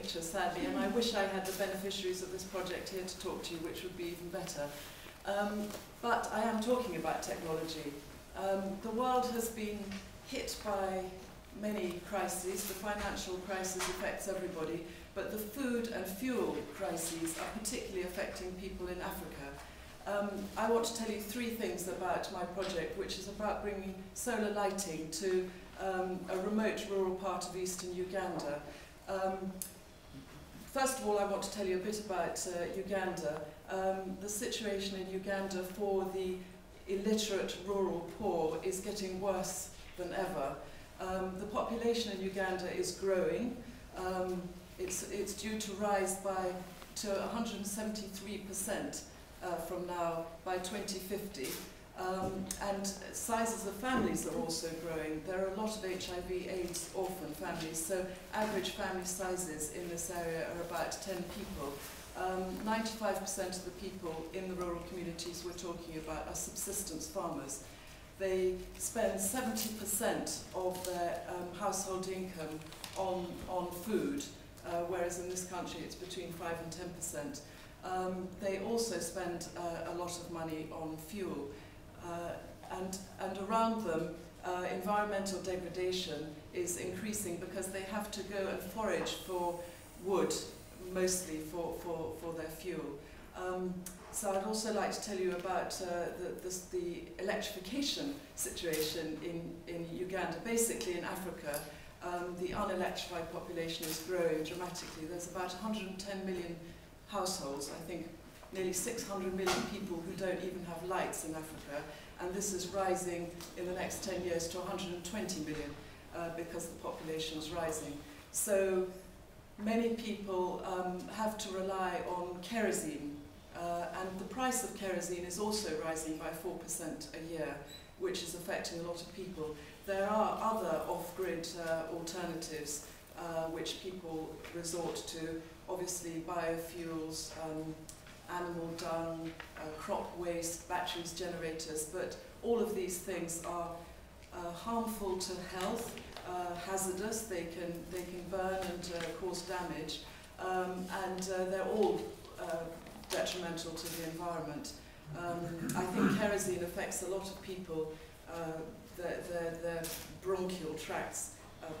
picture, sadly, and I wish I had the beneficiaries of this project here to talk to you, which would be even better. But I am talking about technology. The world has been hit by many crises. The financial crisis affects everybody, but the food and fuel crises are particularly affecting people in Africa. I want to tell you three things about my project, which is about bringing solar lighting to a remote rural part of eastern Uganda. First of all, I want to tell you a bit about Uganda. The situation in Uganda for the illiterate rural poor is getting worse than ever. The population in Uganda is growing. It's due to rise to 173% from now by 2050. And sizes of families are also growing. There are a lot of HIV/AIDS orphan families, so average family sizes in this area are about 10 people. 95% of the people in the rural communities we're talking about are subsistence farmers. They spend 70% of their household income on food, whereas in this country it's between 5 and 10%. They also spend a lot of money on fuel. And around them, environmental degradation is increasing because they have to go and forage for wood, mostly for their fuel. So I'd also like to tell you about the electrification situation in Uganda. Basically in Africa, the unelectrified population is growing dramatically. There's about 110 million households, I think nearly 600 million people who don't even have lights in Africa, and this is rising in the next 10 years to 120 million because the population is rising. So many people have to rely on kerosene, and the price of kerosene is also rising by 4% a year, which is affecting a lot of people. There are other off-grid alternatives which people resort to, obviously biofuels, animal dung, crop waste, batteries, generators, but all of these things are harmful to health, hazardous, they can burn and cause damage, and they're all detrimental to the environment. I think kerosene affects a lot of people, their bronchial tracts,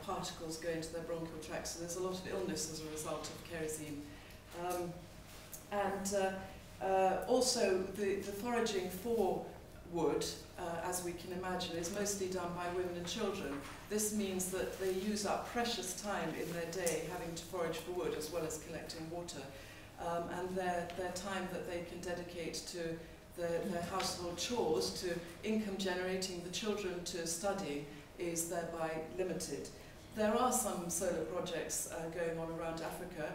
particles go into their bronchial tracts, so there's a lot of illness as a result of kerosene. Also the foraging for wood, as we can imagine, is mostly done by women and children. This means that they use up precious time in their day having to forage for wood as well as collecting water. And their time that they can dedicate to their household chores, to income generating the children, to studying, is thereby limited. There are some solar projects going on around Africa,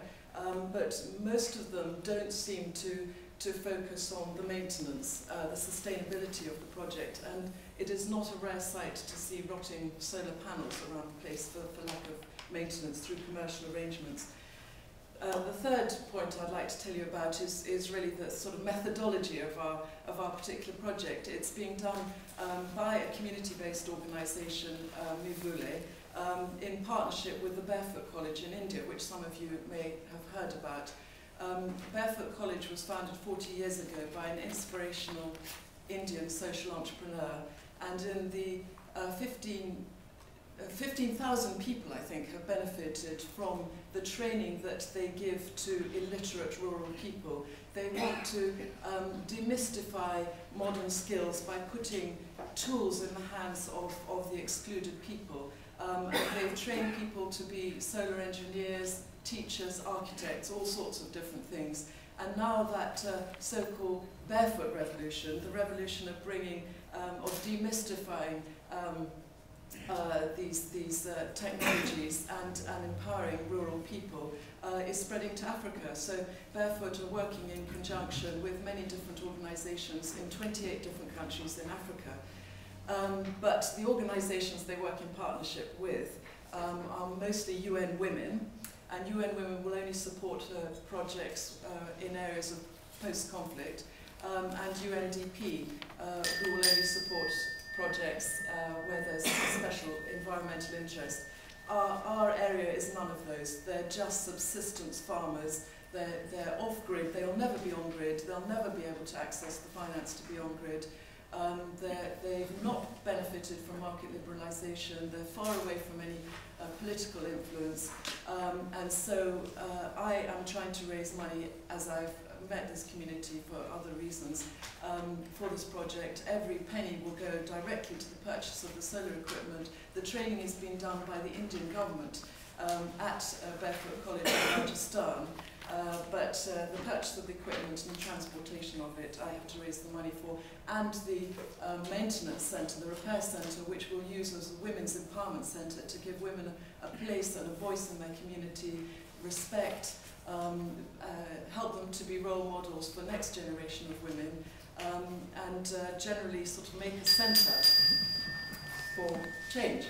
but most of them don't seem to focus on the maintenance, the sustainability of the project, and it is not a rare sight to see rotting solar panels around the place for lack of maintenance through commercial arrangements. The third point I'd like to tell you about is really the sort of methodology of our particular project. It's being done by a community-based organisation, Mivule, in partnership with the Barefoot College in India, which some of you may have heard about. Barefoot College was founded 40 years ago by an inspirational Indian social entrepreneur, and in the 15,000 people, I think, have benefited from the training that they give to illiterate rural people. They want to demystify modern skills by putting tools in the hands of the excluded people. They've trained people to be solar engineers, teachers, architects, all sorts of different things. And now that so-called barefoot revolution, the revolution of bringing, of demystifying these technologies and empowering rural people is spreading to Africa. So Barefoot are working in conjunction with many different organizations in 28 different countries in Africa. But the organizations they work in partnership with are mostly UN Women, and UN Women will only support projects in areas of post-conflict, and UNDP, who will only support projects where there's special environmental interest. Our area is none of those. They're just subsistence farmers. They're off-grid. They'll never be on-grid. They'll never be able to access the finance to be on-grid. They've not benefited from market liberalisation. They're far away from any political influence. And so I am trying to raise money, as I've met this community for other reasons, for this project. Every penny will go directly to the purchase of the solar equipment. The training is being done by the Indian government at Barefoot College in Rajasthan. But the purchase of the equipment and the transportation of it, I have to raise the money for, and the maintenance centre, the repair centre, which we'll use as a women's empowerment centre to give women a place and a voice in their community, respect, help them to be role models for the next generation of women, and generally sort of make a centre for change.